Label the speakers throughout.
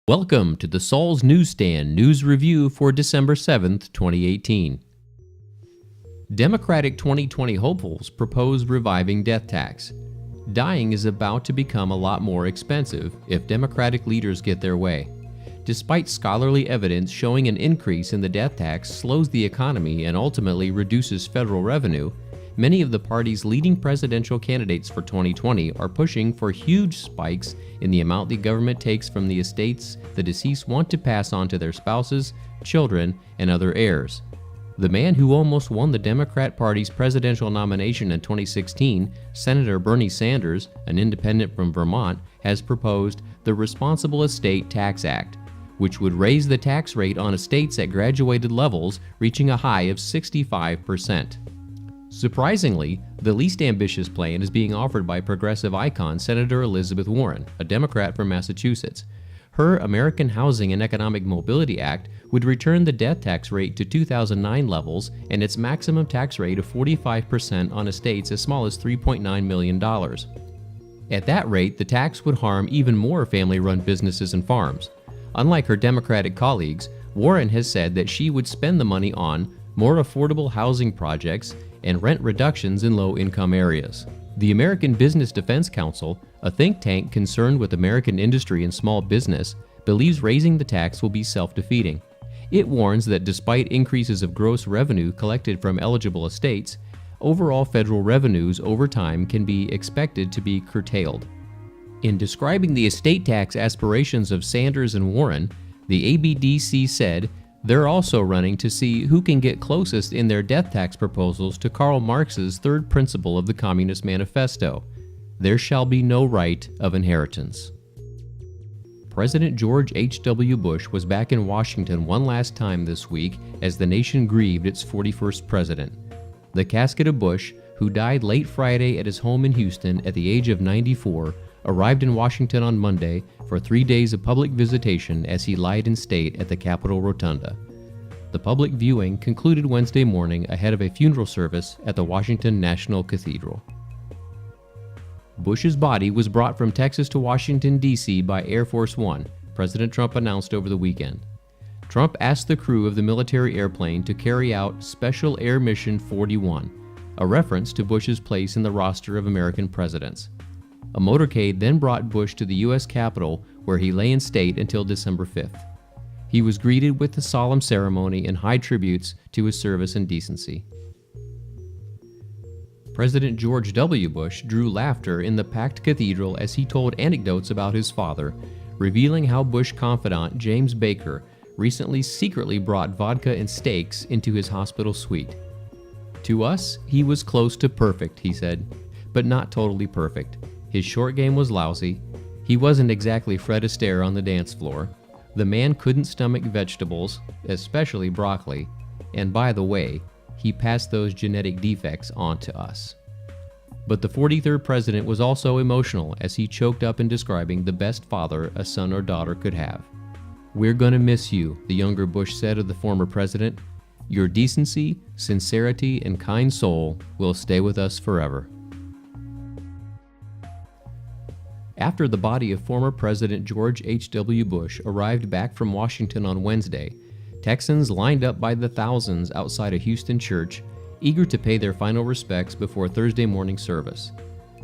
Speaker 1: Welcome to the Saul's Newsstand News Review for December 7th, 2018. Democratic 2020 hopefuls propose reviving death tax. Dying is about to become a lot more expensive if Democratic leaders get their way. Despite scholarly evidence showing an increase in the death tax slows the economy and ultimately reduces federal revenue, many of the party's leading presidential candidates for 2020 are pushing for huge spikes in the amount the government takes from the estates the deceased want to pass on to their spouses, children, and other heirs. The man who almost won the Democrat Party's presidential nomination in 2016, Senator Bernie Sanders, an independent from Vermont, has proposed the Responsible Estate Tax Act, which would raise the tax rate on estates at graduated levels, reaching a high of 65%. Surprisingly, the least ambitious plan is being offered by progressive icon Senator Elizabeth Warren, a Democrat from Massachusetts. Her American Housing and Economic Mobility Act would return the death tax rate to 2009 levels and its maximum tax rate of 45% on estates as small as $3.9 million. At that rate, the tax would harm even more family-run businesses and farms. Unlike her Democratic colleagues, Warren has said that she would spend the money on more affordable housing projects and rent reductions in low-income areas. The American Business Defense Council, a think tank concerned with American industry and small business, believes raising the tax will be self-defeating. It warns that despite increases of gross revenue collected from eligible estates, overall federal revenues over time can be expected to be curtailed. In describing the estate tax aspirations of Sanders and Warren, the ABDC said, "They're also running to see who can get closest in their death tax proposals to Karl Marx's third principle of the Communist Manifesto: there shall be no right of inheritance." President George H.W. Bush was back in Washington one last time this week as the nation grieved its 41st president. The casket of Bush, who died late Friday at his home in Houston at the age of 94, arrived in Washington on Monday for 3 days of public visitation as he lied in state at the Capitol Rotunda. The public viewing concluded Wednesday morning ahead of a funeral service at the Washington National Cathedral. Bush's body was brought from Texas to Washington, D.C. by Air Force One, President Trump announced over the weekend. Trump asked the crew of the military airplane to carry out Special Air Mission 41, a reference to Bush's place in the roster of American presidents. A motorcade then brought Bush to the U.S. Capitol, where he lay in state until December 5th. He was greeted with a solemn ceremony and high tributes to his service and decency. President George W. Bush drew laughter in the packed cathedral as he told anecdotes about his father, revealing how Bush confidant James Baker recently secretly brought vodka and steaks into his hospital suite. "To us, he was close to perfect," he said, "but not totally perfect. His short game was lousy. He wasn't exactly Fred Astaire on the dance floor. The man couldn't stomach vegetables, especially broccoli. And by the way, he passed those genetic defects on to us." But the 43rd president was also emotional as he choked up in describing the best father a son or daughter could have. "We're gonna miss you," the younger Bush said of the former president. "Your decency, sincerity, and kind soul will stay with us forever." After the body of former President George H.W. Bush arrived back from Washington on Wednesday, Texans lined up by the thousands outside a Houston church, eager to pay their final respects before Thursday morning service.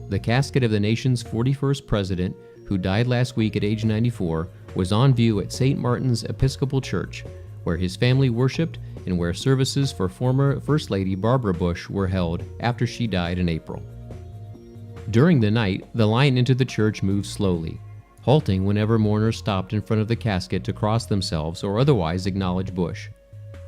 Speaker 1: The casket of the nation's 41st president, who died last week at age 94, was on view at St. Martin's Episcopal Church, where his family worshiped and where services for former First Lady Barbara Bush were held after she died in April. During the night, the line into the church moved slowly, halting whenever mourners stopped in front of the casket to cross themselves or otherwise acknowledge Bush.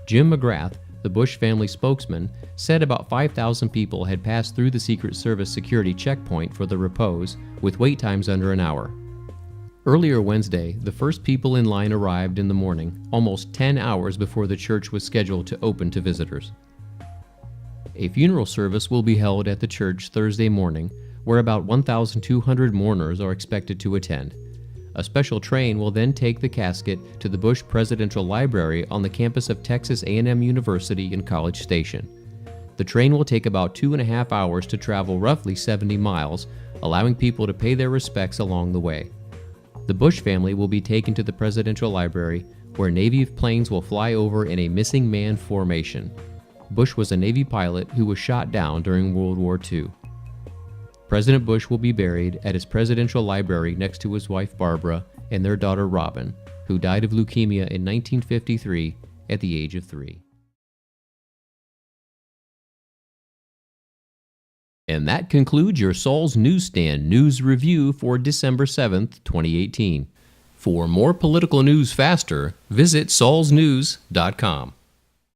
Speaker 1: Jim McGrath, the Bush family spokesman, said about 5,000 people had passed through the Secret Service security checkpoint for the repose, with wait times under an hour. Earlier Wednesday, the first people in line arrived in the morning, almost 10 hours before the church was scheduled to open to visitors. A funeral service will be held at the church Thursday morning, where about 1,200 mourners are expected to attend. A special train will then take the casket to the Bush Presidential Library on the campus of Texas A&M University in College Station. The train will take about 2.5 hours to travel roughly 70 miles, allowing people to pay their respects along the way. The Bush family will be taken to the Presidential Library, where Navy planes will fly over in a missing man formation. Bush was a Navy pilot who was shot down during World War II. President Bush will be buried at his presidential library next to his wife Barbara and their daughter Robin, who died of leukemia in 1953 at the age of 3. And that concludes your Saul's Newsstand News Review for December 7th, 2018. For more political news faster, visit saulsnews.com.